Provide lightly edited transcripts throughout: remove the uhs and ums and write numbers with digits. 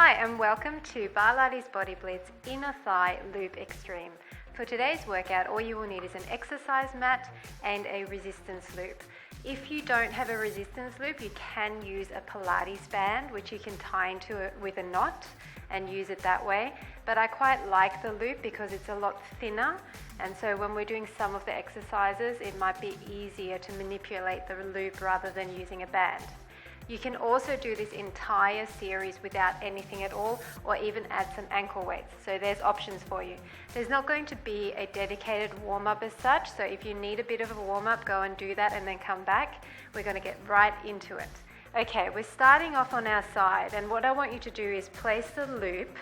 Hi and welcome to Barlates Body Blitz Inner Thigh Loop Extreme. For today's workout, all you will need is an exercise mat and a resistance loop. If you don't have a resistance loop, you can use a Pilates band, which you can tie into it with a knot and use it that way. But I quite like the loop because it's a lot thinner, and so when we're doing some of the exercises, it might be easier to manipulate the loop rather than using a band. You can also do this entire series without anything at all, or even add some ankle weights. So there's options for you. There's not going to be a dedicated warm-up as such, so if you need a bit of a warm-up, go and do that and then come back. We're going to get right into it. Okay, we're starting off on our side, and what I want you to do is place the loop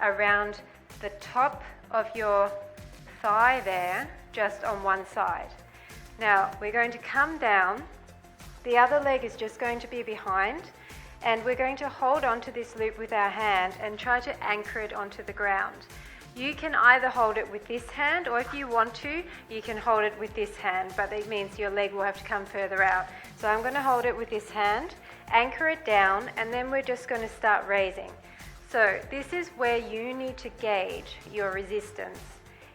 around the top of your thigh there, just on one side. Now, we're going to come down. The other leg is just going to be behind, and we're going to hold on to this loop with our hand and try to anchor it onto the ground. You can either hold it with this hand, or if you want to, you can hold it with this hand, but it means your leg will have to come further out. So I'm going to hold it with this hand, anchor it down, and then we're just going to start raising. So this is where you need to gauge your resistance.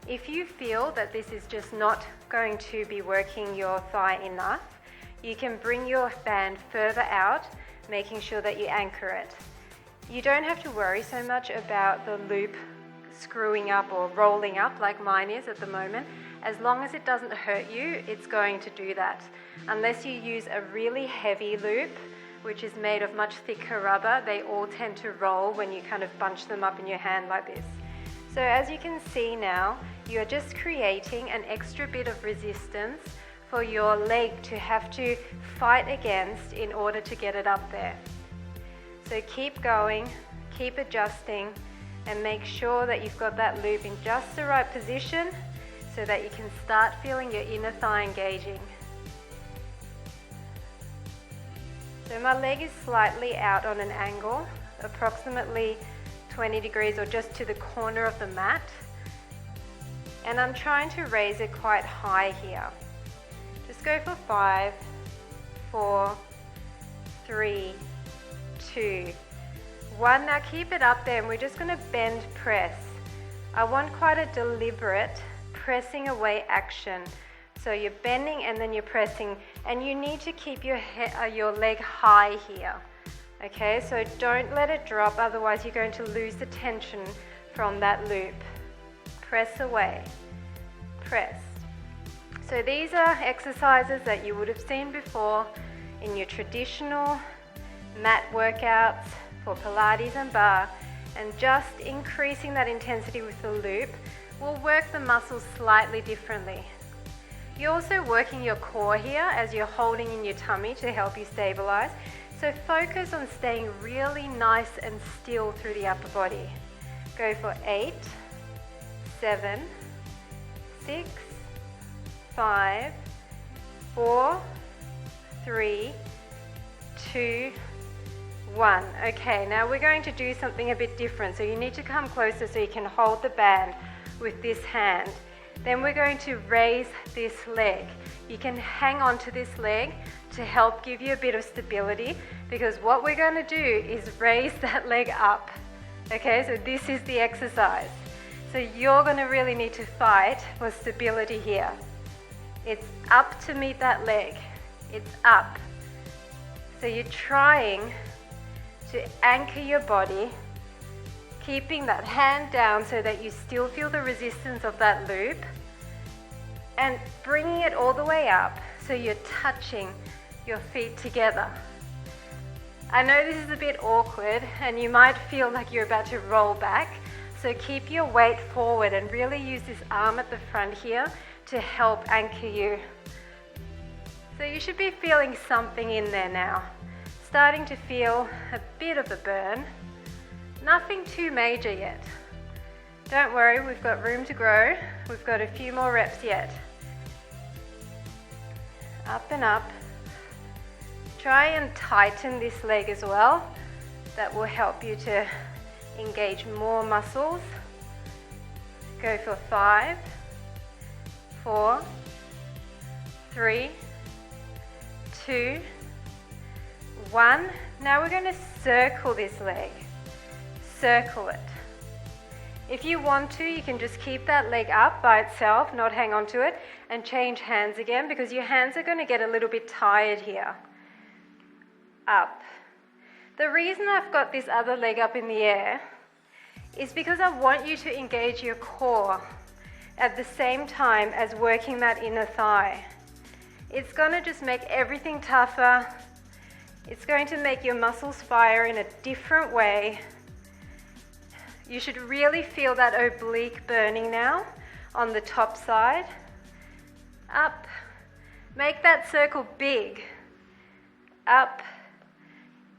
If you feel that this is just not going to be working your thigh enough, you can bring your band further out, making sure that you anchor it. You don't have to worry so much about the loop screwing up or rolling up like mine is at the moment. As long as it doesn't hurt you, it's going to do that. Unless you use a really heavy loop, which is made of much thicker rubber, they all tend to roll when you kind of bunch them up in your hand like this. So as you can see now, you're just creating an extra bit of resistance for your leg to have to fight against in order to get it up there. So keep going, keep adjusting, and make sure that you've got that loop in just the right position so that you can start feeling your inner thigh engaging. So my leg is slightly out on an angle, approximately 20 degrees or just to the corner of the mat, and I'm trying to raise it quite high here. Just go for 5, 4, 3, 2, 1. Now keep it up there, and we're just going to bend press. I want quite a deliberate pressing away action. So you're bending and then you're pressing, and you need to keep your leg high here. Okay, so don't let it drop, otherwise you're going to lose the tension from that loop. Press away, press. So these are exercises that you would have seen before in your traditional mat workouts for Pilates and bar, and just increasing that intensity with the loop will work the muscles slightly differently. You're also working your core here as you're holding in your tummy to help you stabilize. So focus on staying really nice and still through the upper body. Go for 8, 7, 6, 5, 4, 3, 2, 1. Okay, now we're going to do something a bit different. So you need to come closer so you can hold the band with this hand. Then we're going to raise this leg. You can hang on to this leg to help give you a bit of stability, because what we're going to do is raise that leg up. Okay, so this is the exercise. So you're going to really need to fight for stability here. It's up to meet that leg. It's up. So you're trying to anchor your body, keeping that hand down so that you still feel the resistance of that loop, and bringing it all the way up so you're touching your feet together. I know this is a bit awkward and you might feel like you're about to roll back, so keep your weight forward and really use this arm at the front here to help anchor you. So you should be feeling something in there now. Starting to feel a bit of a burn. Nothing too major yet. Don't worry, we've got room to grow. We've got a few more reps yet. Up and up. Try and tighten this leg as well. That will help you to engage more muscles. Go for 5, 4, 3, 2, 1. Now we're going to circle this leg. circle it. If you want to, you can just keep that leg up by itself, not hang on to it, and change hands again, because your hands are going to get a little bit tired here. Up. The reason I've got this other leg up in the air is because I want you to engage your core at the same time as working that inner thigh. It's going to just make everything tougher. It's going to make your muscles fire in a different way. You should really feel that oblique burning now on the top side. Up. Make that circle big. Up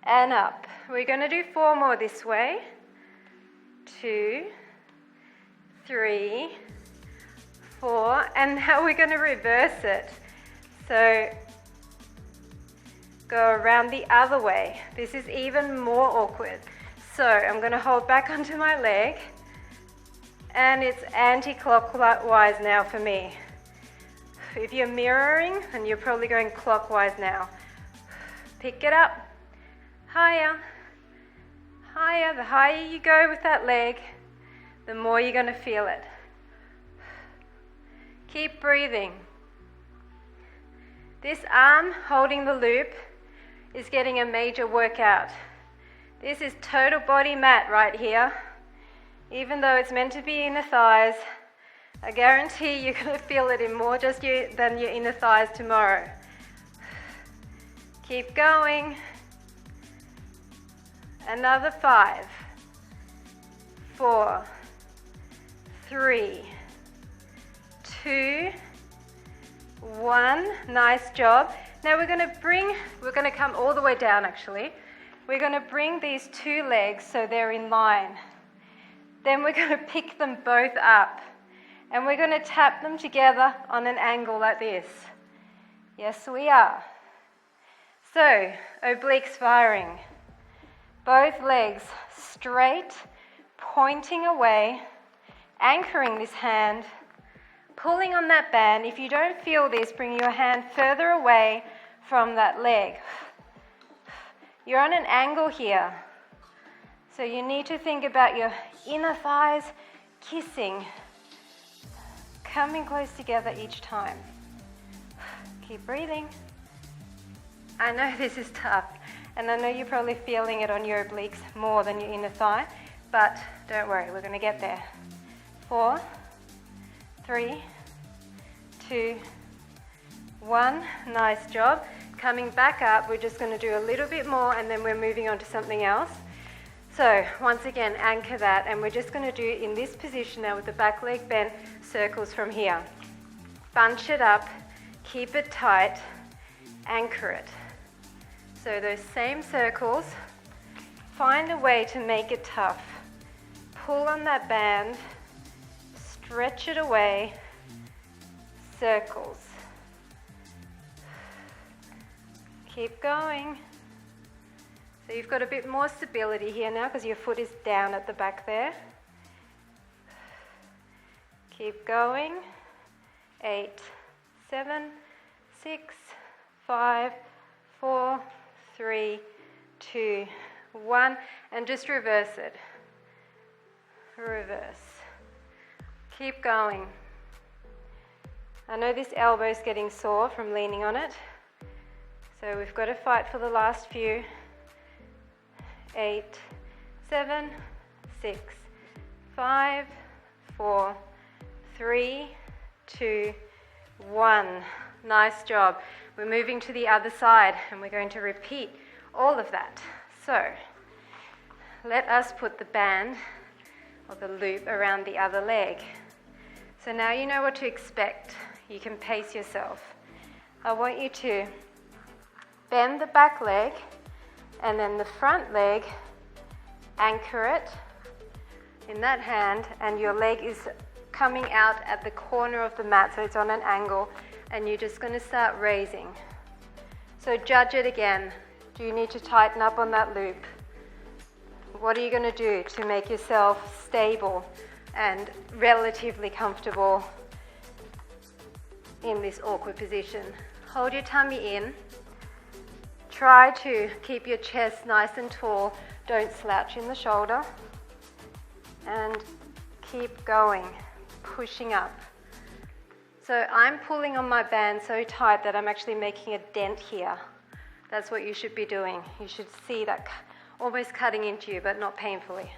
and up. We're going to do 4 more this way. 2, 3, 4, and now we're going to reverse it. So go around the other way. This is even more awkward. So I'm going to hold back onto my leg, and it's anti-clockwise now for me. If you're mirroring, then you're probably going clockwise now. Pick it up. Higher. Higher. The higher you go with that leg, the more you're going to feel it. Keep breathing. This arm holding the loop is getting a major workout. This is total body mat right here. Even though it's meant to be inner thighs, I guarantee you're going to feel it in more than your inner thighs tomorrow. Keep going. Another 5, 4, 3, 2, 1. Nice job. Now we're going to come all the way down actually. We're going to bring these 2 legs so they're in line. Then we're going to pick them both up. And we're going to tap them together on an angle like this. Yes, we are. So, obliques firing. Both legs straight, pointing away, anchoring this hand, pulling on that band. If you don't feel this, bring your hand further away from that leg. You're on an angle here. So you need to think about your inner thighs kissing, coming close together each time. Keep breathing. I know this is tough, and I know you're probably feeling it on your obliques more than your inner thigh, but don't worry, we're going to get there. 4, 3, 2, 1. Nice job. Coming back up, we're just going to do a little bit more, and then we're moving on to something else. So once again, anchor that, and we're just going to do in this position now with the back leg bent, circles from here. Bunch it up, keep it tight, anchor it. So those same circles, find a way to make it tough. Pull on that band, stretch it away, circles. Keep going. So you've got a bit more stability here now because your foot is down at the back there. Keep going. 8, 7, 6, 5, 4, 3, 2, 1. And just reverse it. Reverse. Keep going. I know this elbow is getting sore from leaning on it. So we've got to fight for the last few. 8, 7, 6, 5, 4, 3, 2, 1. Nice job. We're moving to the other side and we're going to repeat all of that. So let us put the band or the loop around the other leg. So now you know what to expect. You can pace yourself. I want you to bend the back leg and then the front leg, anchor it in that hand, and your leg is coming out at the corner of the mat, so it's on an angle, and you're just going to start raising. So judge it again. Do you need to tighten up on that loop? What are you going to do to make yourself stable and relatively comfortable in this awkward position? Hold your tummy in. Try to keep your chest nice and tall. Don't slouch in the shoulder. and keep going, pushing up. So I'm pulling on my band so tight that I'm actually making a dent here. That's what you should be doing. You should see that almost cutting into you, but not painfully.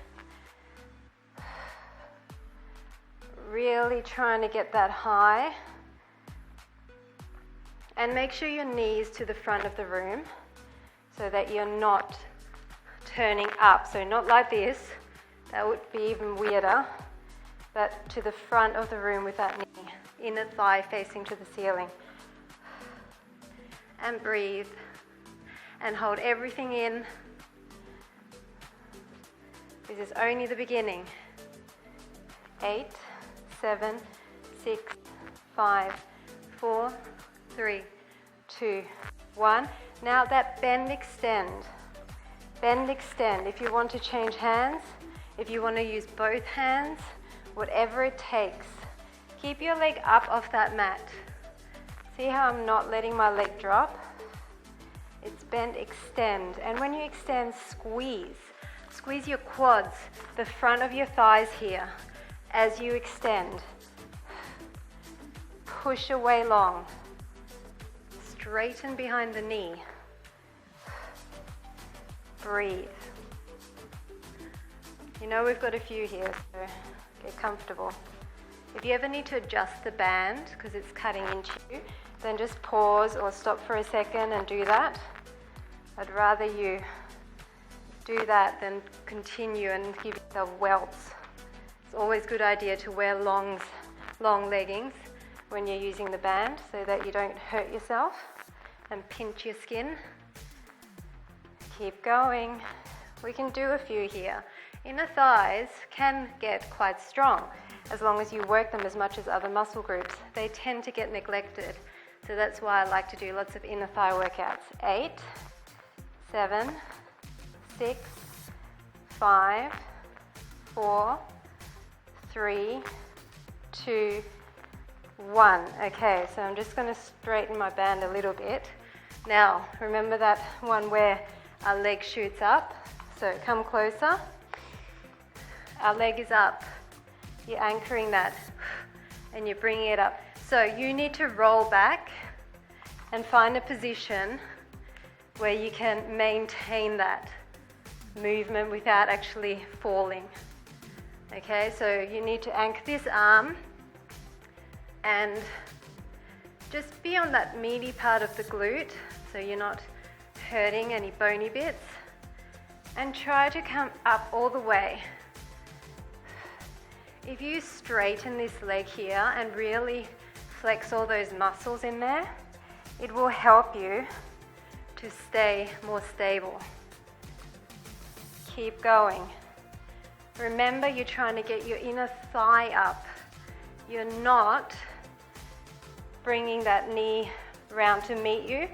Really trying to get that high. And make sure your knee is to the front of the room so that you're not turning up. So not like this, that would be even weirder, but to the front of the room with that knee, inner thigh facing to the ceiling. And breathe and hold everything in. This is only the beginning. 8, 7, 6, 5, 4, 3, 2, 1. Now that bend, extend. Bend, extend. If you want to change hands, if you want to use both hands, whatever it takes. Keep your leg up off that mat. See how I'm not letting my leg drop? It's bend, extend. And when you extend, squeeze. Squeeze your quads, the front of your thighs here, as you extend. Push away long. Straighten behind the knee. Breathe. You know we've got a few here, so get comfortable. If you ever need to adjust the band because it's cutting into you, then just pause or stop for a second and do that. I'd rather you do that than continue and give yourself welts. It's always a good idea to wear long leggings when you're using the band so that you don't hurt yourself and pinch your skin. Keep going. We can do a few here. Inner thighs can get quite strong as long as you work them as much as other muscle groups. They tend to get neglected. So that's why I like to do lots of inner thigh workouts. 8, 7, 6, 5, 4, 3, 2, 1. Okay, so I'm just going to straighten my band a little bit. Now, remember that one where our leg shoots up? So come closer. Our leg is up. You're anchoring that and you're bringing it up. So you need to roll back and find a position where you can maintain that movement without actually falling. Okay, so you need to anchor this arm and just be on that meaty part of the glute so you're not hurting any bony bits, and try to come up all the way. If you straighten this leg here and really flex all those muscles in there, it will help you to stay more stable. Keep going. Remember, you're trying to get your inner thigh up. You're not bringing that knee round to meet you.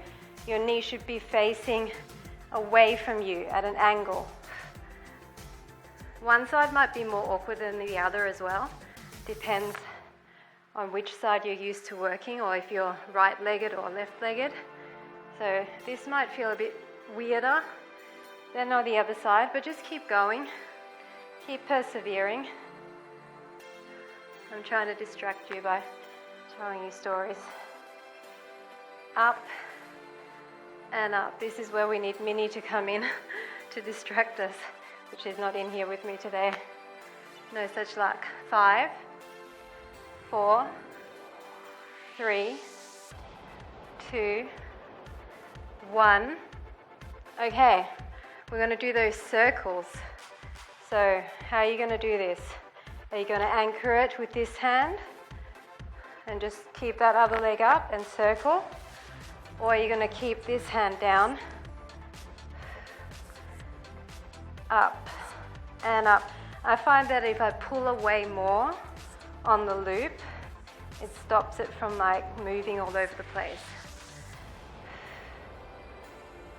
Your knee should be facing away from you at an angle. One side might be more awkward than the other as well. Depends on which side you're used to working, or if you're right-legged or left-legged. So this might feel a bit weirder than on the other side, but just keep going. Keep persevering. I'm trying to distract you by telling you stories. Up and up. This is where we need Minnie to come in to distract us, but she's not in here with me today. No such luck. 5, 4, 3, 2, 1. Okay, we're going to do those circles. So how are you going to do this? Are you going to anchor it with this hand and just keep that other leg up and circle? Or are you going to keep this hand down, up and up? I find that if I pull away more on the loop, it stops it from like moving all over the place.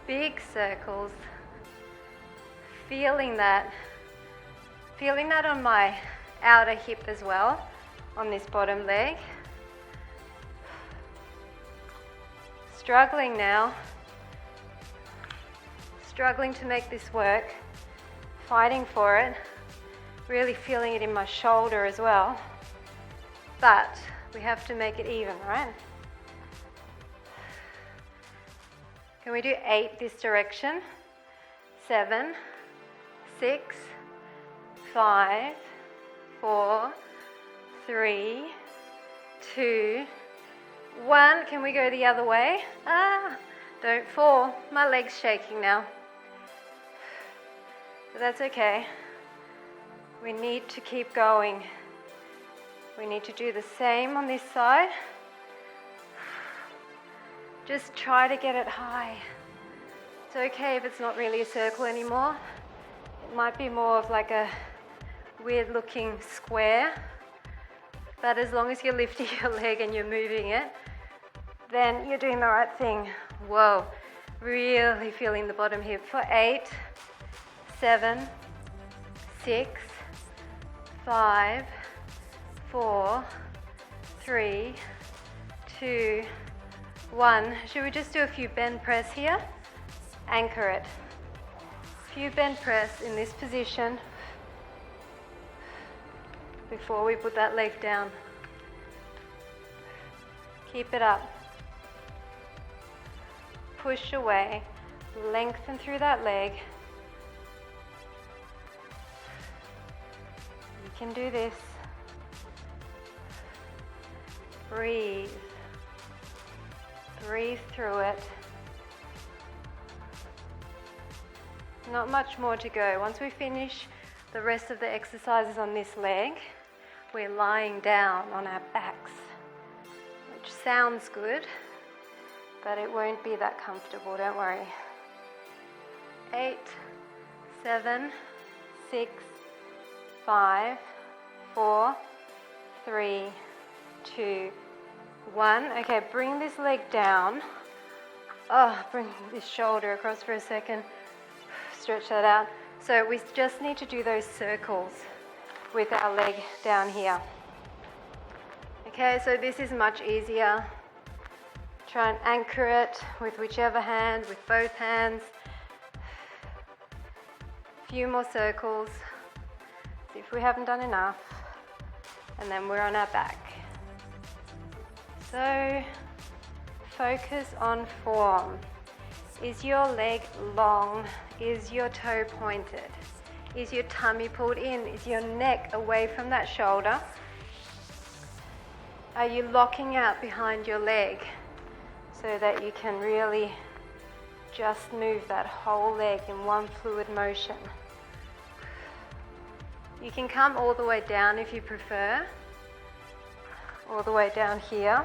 Big circles. Feeling that on my outer hip as well, on this bottom leg. Struggling now. Struggling to make this work. Fighting for it. Really feeling it in my shoulder as well. But we have to make it even, right? Can we do 8 this direction? 7, 6, 5, 4, 3, 2, 1. Can we go the other way? Don't fall. My leg's shaking now. But that's okay. We need to keep going. We need to do the same on this side. Just try to get it high. It's okay if it's not really a circle anymore. It might be more of like a weird looking square. But as long as you're lifting your leg and you're moving it, then you're doing the right thing. Whoa, really feeling the bottom hip for 8, 7, 6, 5, 4, 3, 2, 1. Should we just do a few bend press here? Anchor it. A few bend press in this position before we put that leg down. Keep it up. Push away. Lengthen through that leg. You can do this. Breathe. Breathe through it. Not much more to go. Once we finish the rest of the exercises on this leg, we're lying down on our backs, which sounds good, but it won't be that comfortable, don't worry. 8, 7, 6, 5, 4, 3, 2, 1. Okay, bring this leg down. Bring this shoulder across for a second. Stretch that out. So we just need to do those circles with our leg down here. Okay, so this is much easier. Try and anchor it with whichever hand, with both hands. A few more circles. See if we haven't done enough. And then we're on our back. So focus on form. Is your leg long? Is your toe pointed? Is your tummy pulled in? Is your neck away from that shoulder? Are you locking out behind your leg so that you can really just move that whole leg in one fluid motion? You can come all the way down if you prefer, all the way down here.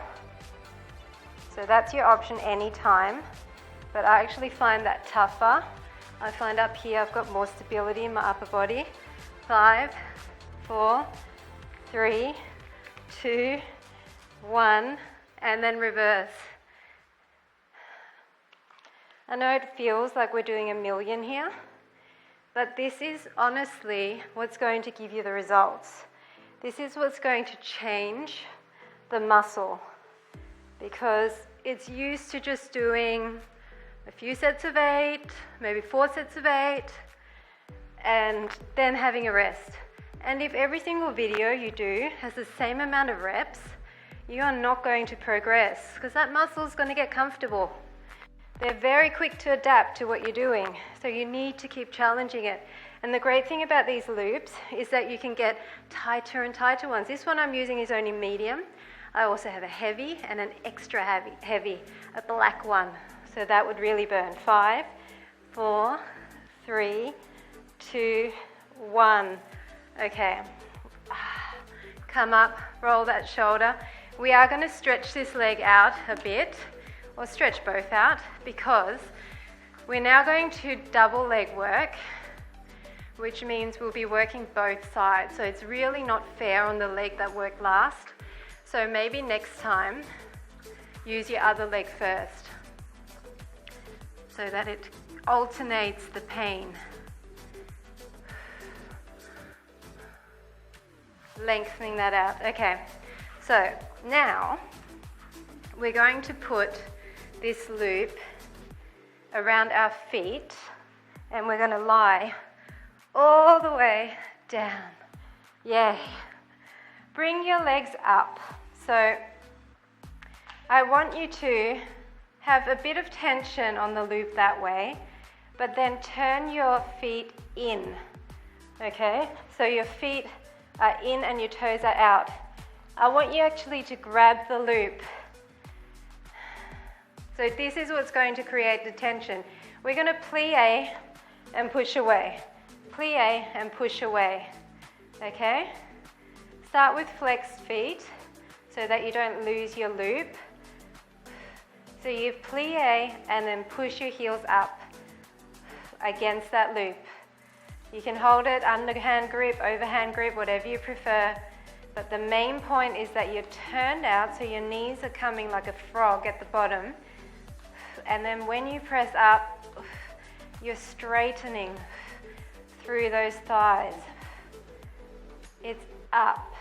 So that's your option anytime, but I actually find that tougher. I find up here I've got more stability in my upper body. 5, 4, 3, 2, 1, and then reverse. I know it feels like we're doing a million here, but this is honestly what's going to give you the results. This is what's going to change the muscle, because it's used to just doing a few sets of 8, maybe 4 sets of 8, and then having a rest. And if every single video you do has the same amount of reps, you are not going to progress, because that muscle is going to get comfortable. They're very quick to adapt to what you're doing, so you need to keep challenging it. And the great thing about these loops is that you can get tighter and tighter ones. This one I'm using is only medium. I also have a heavy and an extra heavy, a black one. So that would really burn. 5, 4, 3, 2, 1. Okay. Come up, roll that shoulder. We are going to stretch this leg out a bit, or stretch both out, because we're now going to double leg work, which means we'll be working both sides. So it's really not fair on the leg that worked last. So maybe next time, use your other leg first, so that it alternates the pain. Lengthening that out. Okay, so now we're going to put this loop around our feet, and we're going to lie all the way down. Yay. Bring your legs up. So I want you to have a bit of tension on the loop that way, but then turn your feet in, okay? So your feet are in and your toes are out. I want you actually to grab the loop. So this is what's going to create the tension. We're going to plie and push away. Plie and push away, okay? Start with flexed feet so that you don't lose your loop. So you plie and then push your heels up against that loop. You can hold it underhand grip, overhand grip, whatever you prefer. But the main point is that you're turned out so your knees are coming like a frog at the bottom. And then when you press up, you're straightening through those thighs. It's up.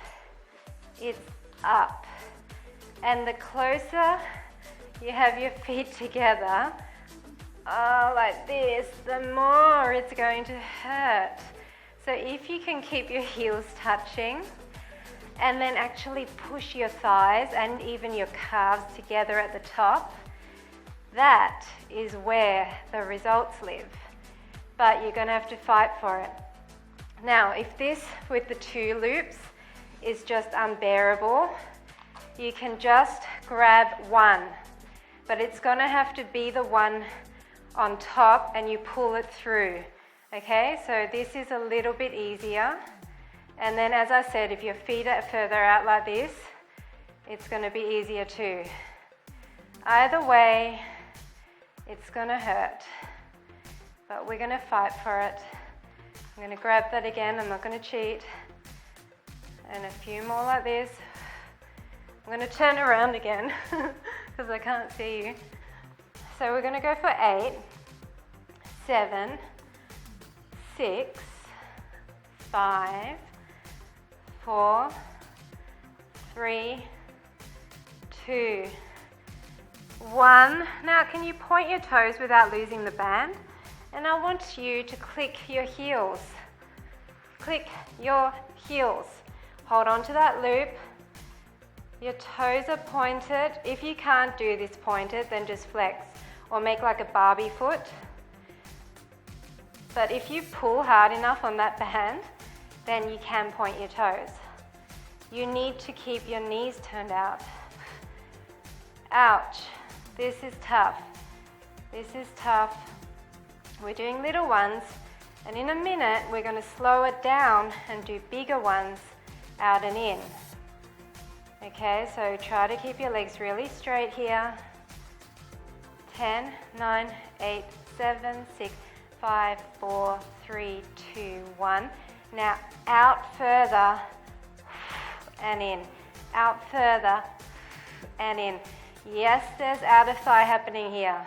It's up. And the closer you have your feet together, like this, the more it's going to hurt. So if you can keep your heels touching and then actually push your thighs and even your calves together at the top, that is where the results live. But you're going to have to fight for it. Now, if this with the 2 loops is just unbearable, you can just grab one. But it's going to have to be the one on top and you pull it through. Okay, so this is a little bit easier. And then as I said, if your feet are further out like this, it's going to be easier too. Either way, it's going to hurt. But we're going to fight for it. I'm going to grab that again. I'm not going to cheat. And a few more like this. I'm going to turn around again because I can't see you. So we're going to go for 8, 7, 6, 5, 4, 3, 2, 1. Now can you point your toes without losing the band? And I want you to click your heels. Click your heels. Hold on to that loop. Your toes are pointed. If you can't do this pointed, then just flex or make like a Barbie foot. But if you pull hard enough on that band, then you can point your toes. You need to keep your knees turned out. Ouch. This is tough. This is tough. We're doing little ones, and in a minute we're going to slow it down and do bigger ones out and in. Okay, so try to keep your legs really straight here. 10, 9, 8, 7, 6, 5, 4, 3, 2, 1. Now out further and in. Out further and in. Yes, there's outer thigh happening here.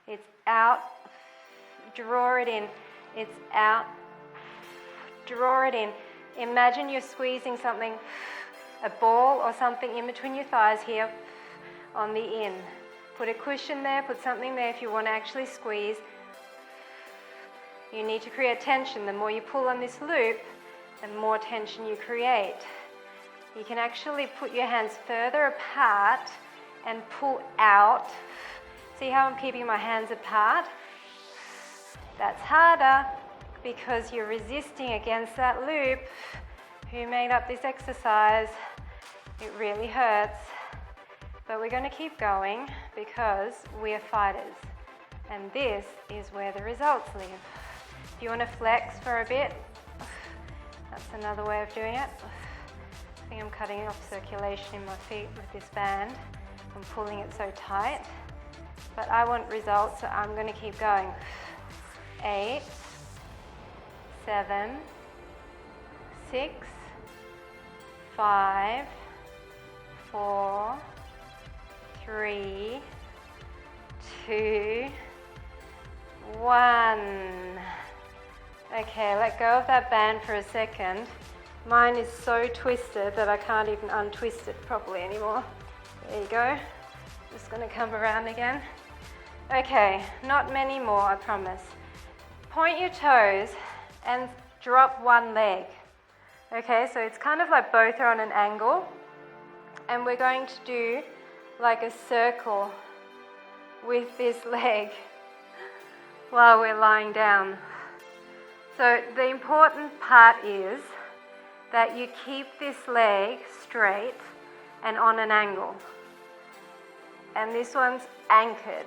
It's out. Draw it in. It's out. Draw it in. Imagine you're squeezing something, a ball or something in between your thighs here on the in. Put a cushion there, put something there if you want to actually squeeze. You need to create tension. The more you pull on this loop, the more tension you create. You can actually put your hands further apart and pull out. See how I'm keeping my hands apart? That's harder because you're resisting against that loop. Who made up this exercise? It really hurts. But we're going to keep going because we are fighters. And this is where the results live. If you want to flex for a bit, that's another way of doing it. I think I'm cutting off circulation in my feet with this band. I'm pulling it so tight. But I want results, so I'm going to keep going. 8, 7, 6, 5, 4, 3, 2, 1. Okay, let go of that band for a second. Mine is so twisted that I can't even untwist it properly anymore. There you go. Just going to come around again. Okay, not many more, I promise. Point your toes and drop one leg. Okay, so it's kind of like both are on an angle, and we're going to do like a circle with this leg while we're lying down. So the important part is that you keep this leg straight and on an angle. And this one's anchored.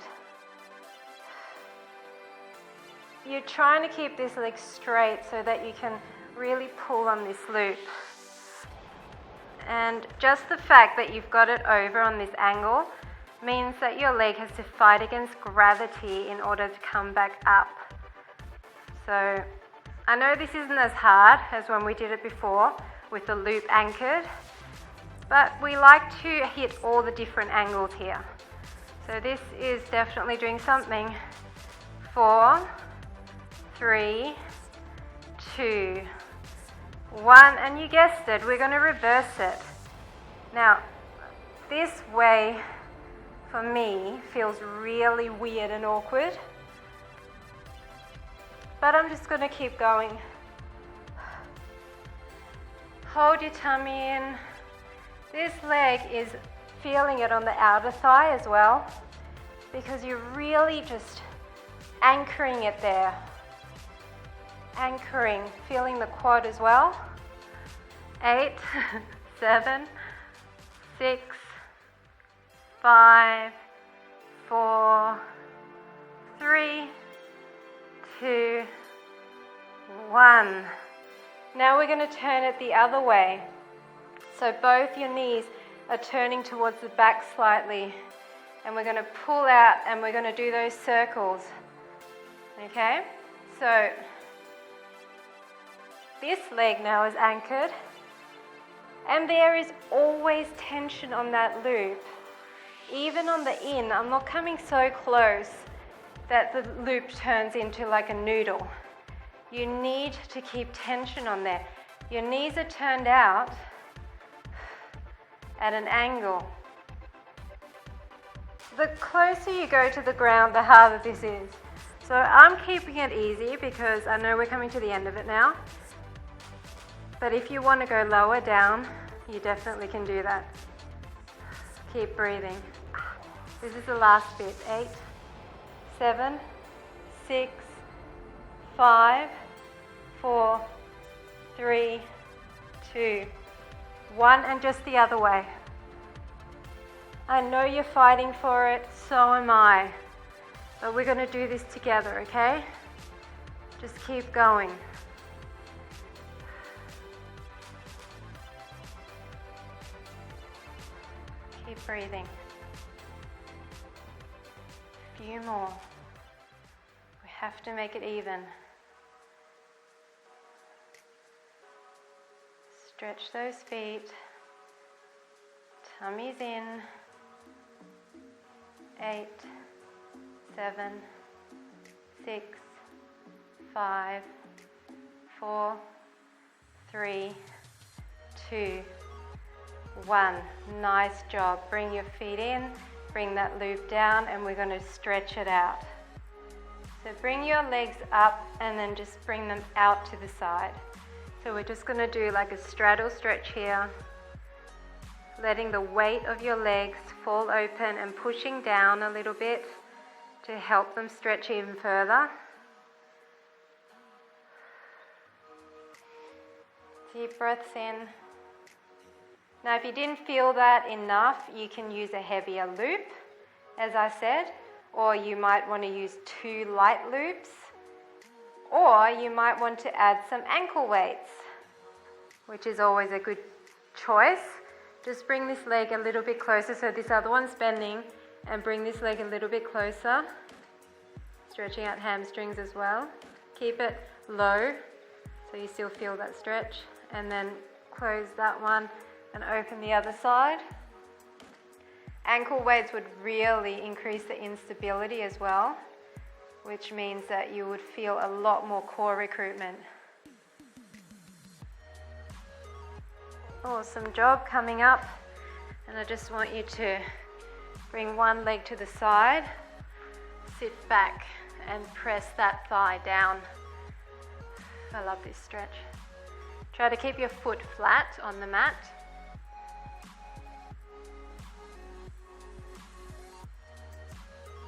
You're trying to keep this leg straight so that you can really pull on this loop. And just the fact that you've got it over on this angle means that your leg has to fight against gravity in order to come back up. So I know this isn't as hard as when we did it before with the loop anchored, but we like to hit all the different angles here. So this is definitely doing something. 4, 3, 2, 1, and you guessed it, we're going to reverse it. Now, this way for me feels really weird and awkward, but I'm just going to keep going. Hold your tummy in. This leg is feeling it on the outer thigh as well, because you're really just anchoring it there. Anchoring, feeling the quad as well. 8, 7, 6, 5, 4, 3, 2, 1. Now we're going to turn it the other way. So both your knees are turning towards the back slightly, and we're going to pull out and we're going to do those circles. Okay? So this leg now is anchored, and there is always tension on that loop. Even on the in, I'm not coming so close that the loop turns into like a noodle. You need to keep tension on there. Your knees are turned out at an angle. The closer you go to the ground, the harder this is. So I'm keeping it easy because I know we're coming to the end of it now. But if you want to go lower down, you definitely can do that. Keep breathing. This is the last bit. 8, 7, 6, 5, 4, 3, 2, 1, and just the other way. I know you're fighting for it, so am I. But we're going to do this together, okay? Just keep going. Keep breathing. A few more. We have to make it even. Stretch those feet. Tummy's in. 8, 7, 6, 5, 4, 3, 2, 1. Nice job. Bring your feet in, bring that loop down, and we're going to stretch it out. So bring your legs up and then just bring them out to the side. So we're just going to do like a straddle stretch here, letting the weight of your legs fall open and pushing down a little bit to help them stretch even further. Deep breaths in. Now if you didn't feel that enough, you can use a heavier loop, as I said, or you might want to use 2 light loops, or you might want to add some ankle weights, which is always a good choice. Just bring this leg a little bit closer, so this other one's bending, and bring this leg a little bit closer, stretching out hamstrings as well. Keep it low so you still feel that stretch, and then close that one and open the other side. Ankle weights would really increase the instability as well, which means that you would feel a lot more core recruitment. Awesome job. Coming up, and I just want you to bring one leg to the side, sit back and press that thigh down. I love this stretch. Try to keep your foot flat on the mat.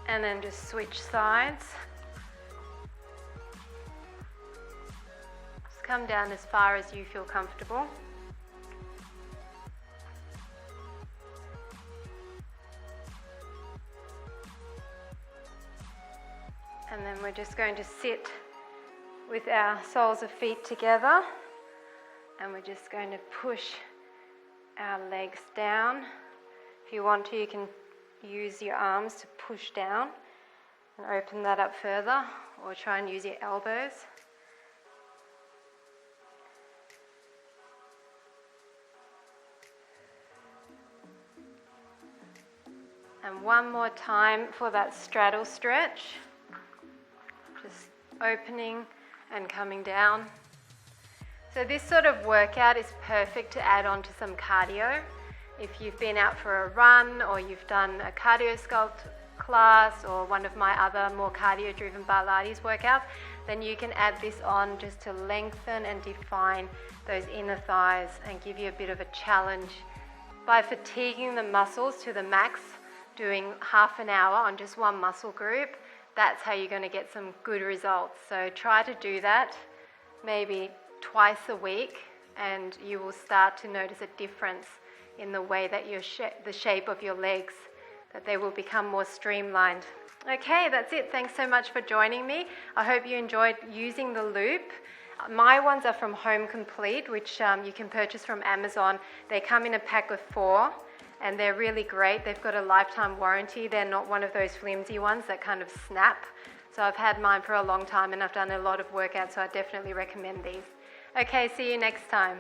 And then just switch sides. Just come down as far as you feel comfortable. And then we're just going to sit with our soles of feet together, and we're just going to push our legs down. If you want to, you can use your arms to push down and open that up further, or try and use your elbows. And one more time for that straddle stretch. Just opening and coming down. So this sort of workout is perfect to add on to some cardio. If you've been out for a run, or you've done a cardio sculpt class, or one of my other more cardio driven Barlates workouts, then you can add this on just to lengthen and define those inner thighs and give you a bit of a challenge by fatiguing the muscles to the max, doing half an hour on just one muscle group. That's how you're going to get some good results. So try to do that maybe twice a week, and you will start to notice a difference in the way that the shape of your legs, that they will become more streamlined. Okay, that's it. Thanks so much for joining me. I hope you enjoyed using the loop. My ones are from Home Complete, which you can purchase from Amazon. They come in a pack of 4. And they're really great. They've got a lifetime warranty. They're not one of those flimsy ones that kind of snap. So I've had mine for a long time, and I've done a lot of workouts, so I definitely recommend these. Okay, see you next time.